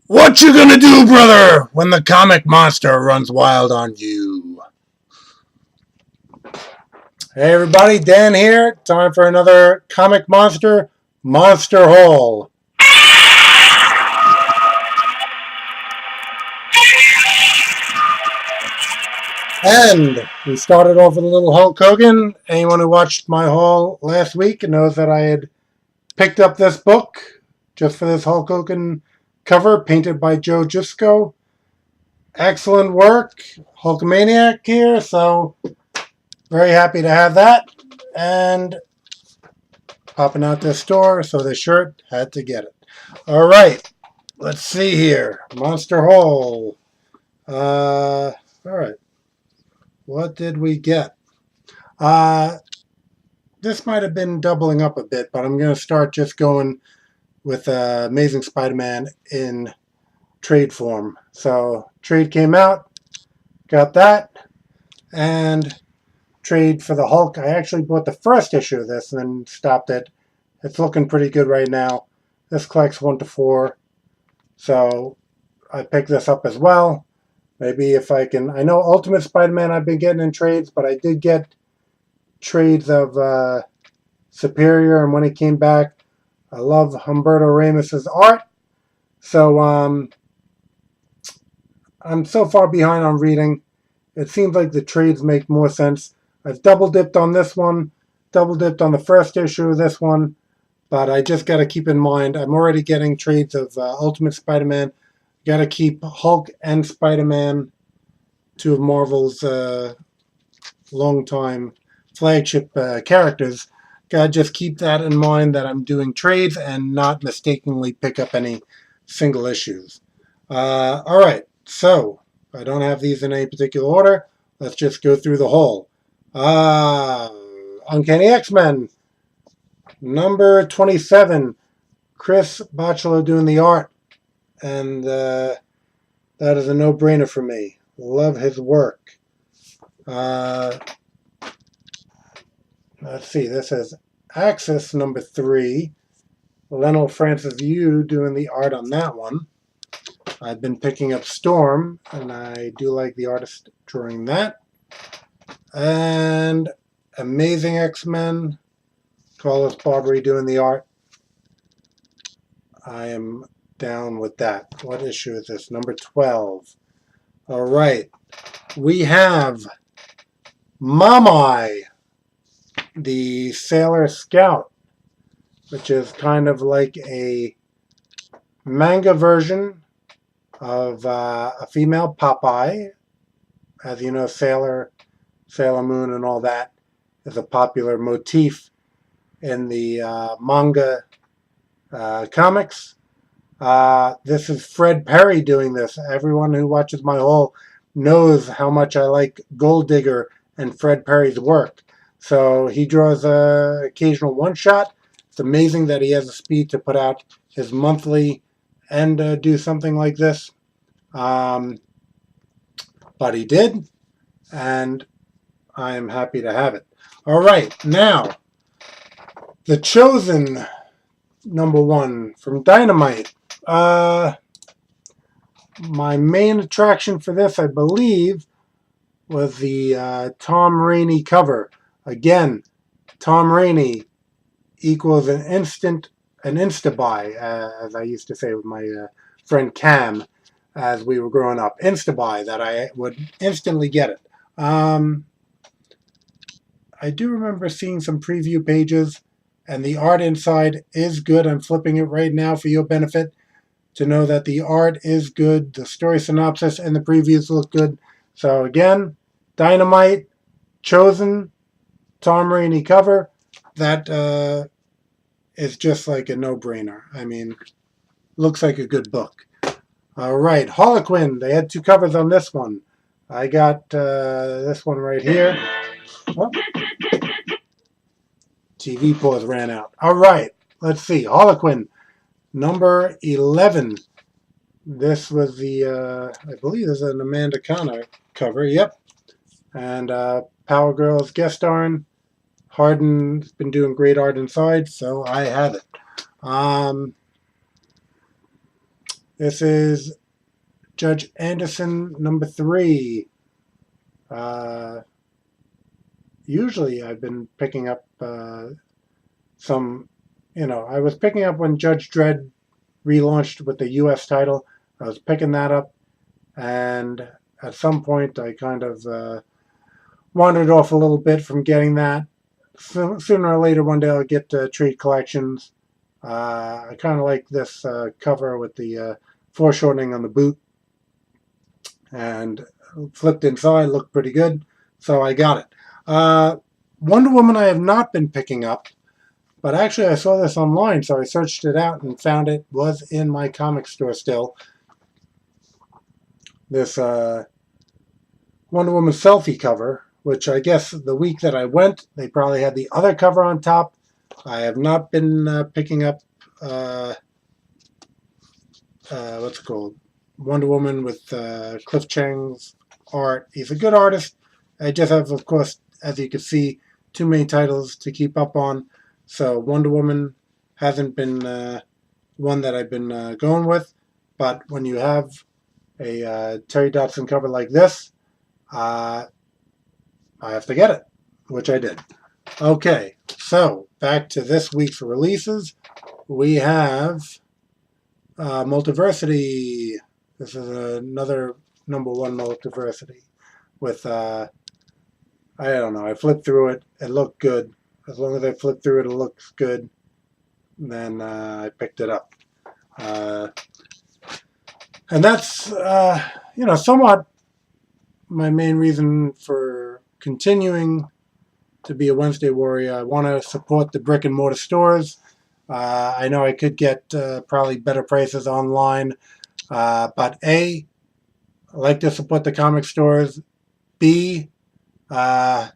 What you gonna do, brother, when the comic monster runs wild on you? Hey everybody, Dan here. Time for another Comic Monster Monster Haul. And we started off with a little Hulk Hogan. Anyone who watched my haul last week knows that I had picked up this book just for this Hulk Hogan cover, painted by Joe Jusko. Excellent work, Hulkamaniac here, so very happy to have that. And popping out this store, so the shirt had to get it. All right, let's see here. Monster Haul. All right. What did we get? This might have been doubling up a bit, but I'm going to start just going with Amazing Spider-Man in trade form. So trade came out, got that, and trade for the Hulk. I actually bought the first issue of this and then stopped it. It's looking pretty good right now. This collects 1 to 4, so I picked this up as well. Maybe if I can, I know Ultimate Spider-Man I've been getting in trades, but I did get trades of Superior, and when he came back, I love Humberto Ramos's art. So I'm so far behind on reading. It seems like the trades make more sense. I've double dipped on this one, double dipped on the first issue of this one, but I just got to keep in mind I'm already getting trades of Ultimate Spider-Man. Got to keep Hulk and Spider-Man, two of Marvel's long-time flagship characters. Got to just keep that in mind that I'm doing trades and not mistakenly pick up any single issues. All right, so I don't have these in any particular order. Let's just go through the whole. Uncanny X-Men, number 27. Chris Bachalo doing the art. And that is a no-brainer for me. Love his work. Let's see, this is Axis number 3. Leno Francis Yu doing the art on that one. I've been picking up Storm, and I do like the artist drawing that. And Amazing X-Men, Carlos Barbary doing the art. I am down with that. What issue is this? Number 12. All right. We have Mamai, the Sailor Scout, which is kind of like a manga version of a female Popeye. As you know, Sailor Moon and all that is a popular motif in the manga comics. This is Fred Perry doing this. Everyone who watches my haul knows how much I like Gold Digger and Fred Perry's work. So he draws an occasional one-shot. It's amazing that he has the speed to put out his monthly and do something like this. But he did, and I am happy to have it. All right, now, The Chosen, number 1 from Dynamite. My main attraction for this, I believe, was the Tom Rainey cover. Again, Tom Rainey equals an insta-buy, as I used to say with my friend Cam as we were growing up. Insta-buy, that I would instantly get it. I do remember seeing some preview pages, and the art inside is good. I'm flipping it right now for your benefit to know that the art is good, the story synopsis and the previews look good. So again, Dynamite, Chosen, Tom Rainey cover. That is just like a no-brainer. I mean, looks like a good book. All right, Harlequin. They had 2 covers on this one. I got this one right here. Oh. TV pause ran out. All right, let's see. Harlequin, number 11. This was the, I believe this is an Amanda Connor cover. Yep. And Power Girls guest starring. Harden's been doing great art inside, so I have it. This is Judge Anderson #3. Usually I've been picking up some, I was picking up when Judge Dredd relaunched with the US title. I was picking that up, and at some point I kind of wandered off a little bit from getting that. Sooner or later, one day I'll get trade collections. I kind of like this cover with the foreshortening on the boot, and flipped inside, looked pretty good, so I got it. Wonder Woman I have not been picking up, but actually I saw this online, so I searched it out and found it was in my comic store still. This Wonder Woman selfie cover, which I guess the week that I went, they probably had the other cover on top. I have not been picking up, what's it called? Wonder Woman with Cliff Chang's art. He's a good artist. I just have, of course, as you can see, too many titles to keep up on. So Wonder Woman hasn't been one that I've been going with. But when you have a Terry Dodson cover like this, I have to get it, which I did. Okay, so back to this week's releases. We have Multiversity. This is another #1 Multiversity with, I don't know, I flipped through it. It looked good. As long as I flipped through it, it looks good. Then I picked it up. And that's, somewhat my main reason for continuing to be a Wednesday warrior. I want to support the brick and mortar stores. I know I could get probably better prices online, but A, I like to support the comic stores. B, I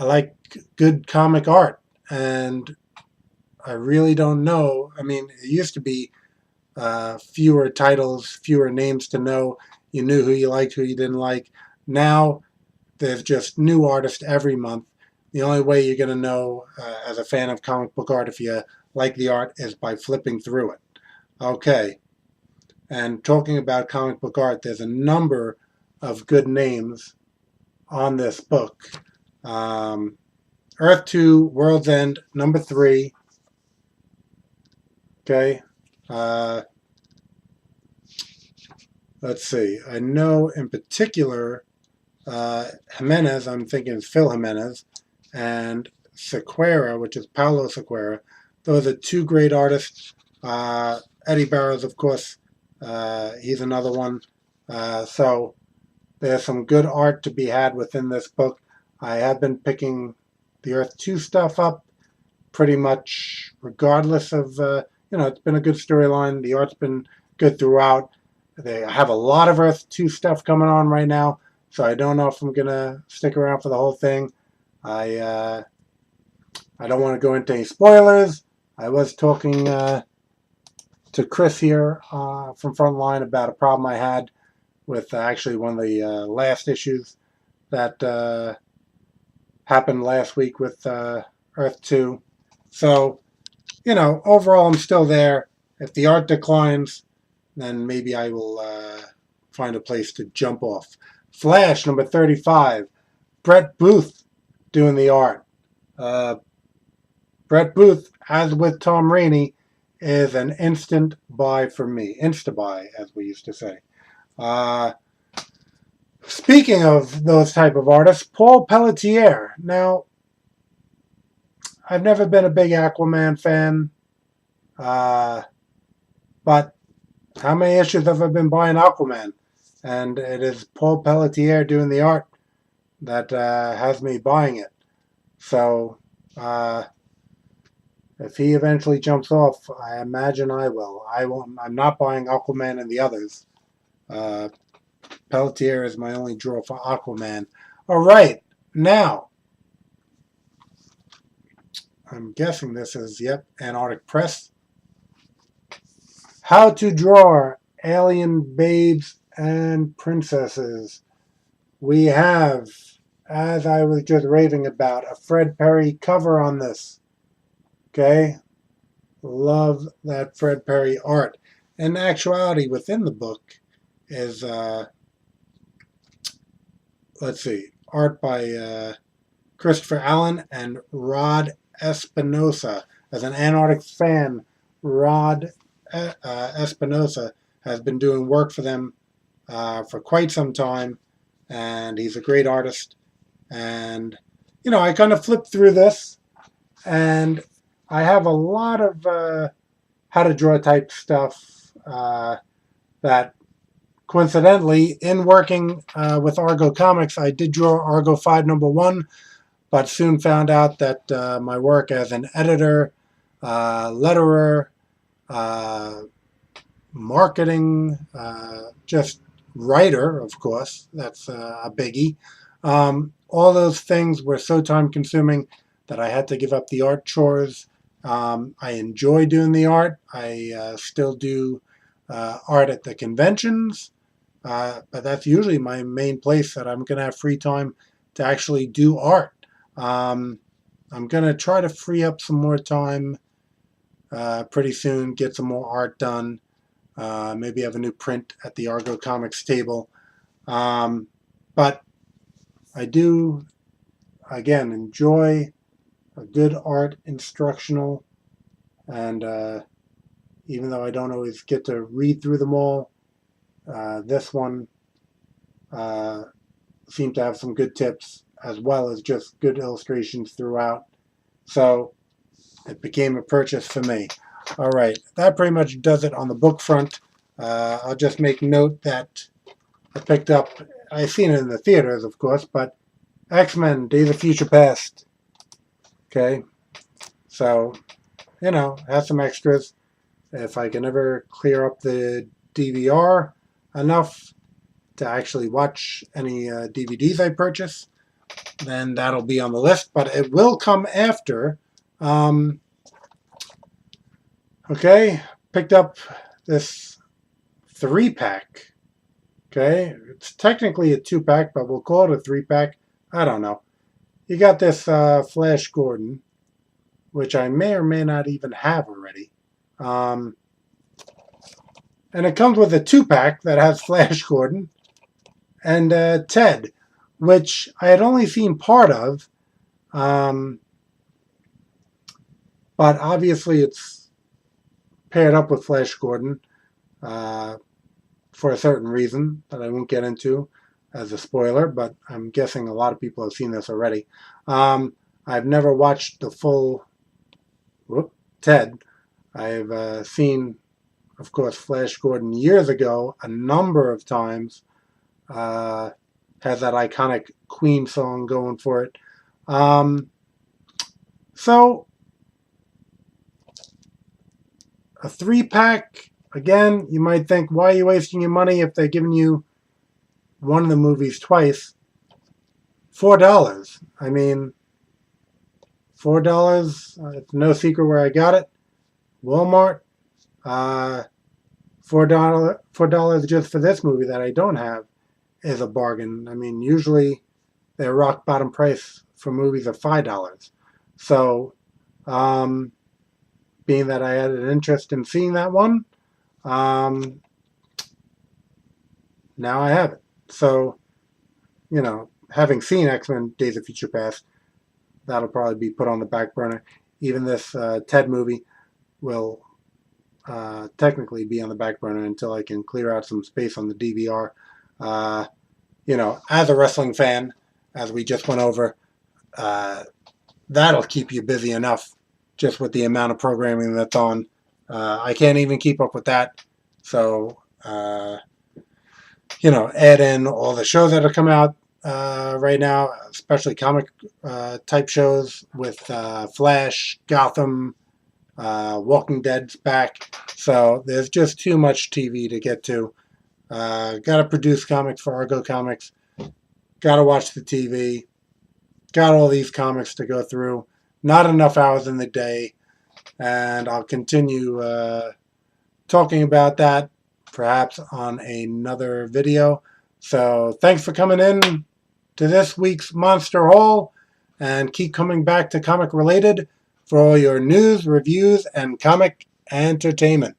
like good comic art, and I really don't know. I mean, it used to be fewer titles, fewer names to know. You knew who you liked, who you didn't like. Now, there's just new artists every month. The only way you're going to know as a fan of comic book art if you like the art is by flipping through it. Okay. And talking about comic book art, there's a number of good names on this book. Earth 2, World's End, #3. Okay. Let's see. I know in particular Jimenez, I'm thinking it's Phil Jimenez, and Sequeira, which is Paulo Sequeira. Those are two great artists. Eddie Barrows, of course, he's another one. So there's some good art to be had within this book. I have been picking the Earth 2 stuff up pretty much regardless of, it's been a good storyline. The art's been good throughout. They have a lot of Earth 2 stuff coming on right now, so I don't know if I'm going to stick around for the whole thing. I don't want to go into any spoilers. I was talking to Chris here from Frontline about a problem I had with actually one of the last issues that happened last week with Earth 2. So, overall I'm still there. If the art declines, then maybe I will find a place to jump off. Flash, #35. Brett Booth doing the art. Brett Booth, as with Tom Rainey, is an instant buy for me. Insta-buy, as we used to say. Speaking of those type of artists, Paul Pelletier. Now, I've never been a big Aquaman fan, but how many issues have I been buying Aquaman? And it is Paul Pelletier doing the art that has me buying it. So, if he eventually jumps off, I imagine I will. I'm not buying Aquaman and the others. Pelletier is my only draw for Aquaman. All right, now, I'm guessing this is, Antarctic Press. How to Draw Alien Babes and Princesses. We have, as I was just raving about, a Fred Perry cover on this. Okay? Love that Fred Perry art. in actuality, within the book is, let's see, art by Christopher Allen and Rod Espinosa. As an Antarctic fan, Rod Espinosa has been doing work for them for quite some time, and he's a great artist. And, I kind of flipped through this, and I have a lot of how to draw type stuff that coincidentally, in working with Argo Comics, I did draw Argo 5 #1, but soon found out that my work as an editor, letterer, marketing, just writer, of course, that's a biggie. All those things were so time consuming that I had to give up the art chores. I enjoy doing the art. I still do art at the conventions, but that's usually my main place that I'm going to have free time to actually do art. I'm going to try to free up some more time pretty soon, get some more art done, maybe have a new print at the Argo Comics table. But I do, again, enjoy a good art instructional, and even though I don't always get to read through them all, this one seemed to have some good tips as well as just good illustrations throughout. So it became a purchase for me. All right, that pretty much does it on the book front. I'll just make note that I picked up, I've seen it in the theaters, of course, but X-Men, Days of Future Past. Okay, so, has some extras. If I can ever clear up the DVR enough to actually watch any DVDs I purchase, then that'll be on the list, but it will come after. Okay, picked up this 3-pack. Okay, it's technically a 2-pack, but we'll call it a 3-pack. I don't know. You got this Flash Gordon, which I may or may not even have already. And it comes with a 2-pack that has Flash Gordon and Ted, which I had only seen part of. But obviously it's paired up with Flash Gordon for a certain reason that I won't get into as a spoiler, but I'm guessing a lot of people have seen this already. I've never watched the full Ted. I've seen, of course, Flash Gordon years ago a number of times. Has that iconic Queen song going for it. So a 3-pack, again, you might think, why are you wasting your money if they're giving you one of the movies twice? $4. I mean, $4. It's no secret where I got it. Walmart. $4 just for this movie that I don't have is a bargain. I mean, usually they're rock bottom price for movies of $5. So, being that I had an interest in seeing that one, now I have it. So, having seen X-Men Days of Future Past, that'll probably be put on the back burner. Even this Ted movie will technically be on the back burner until I can clear out some space on the DVR. As a wrestling fan, as we just went over, that'll keep you busy enough just with the amount of programming that's on. I can't even keep up with that. So, add in all the shows that have come out right now, especially comic type shows with Flash, Gotham, Walking Dead's back. So there's just too much TV to get to. Got to produce comics for Argo Comics. Got to watch the TV. Got all these comics to go through. Not enough hours in the day. And I'll continue talking about that perhaps on another video. So thanks for coming in to this week's Monster Haul, and keep coming back to Comic Related for all your news, reviews, and comic entertainment.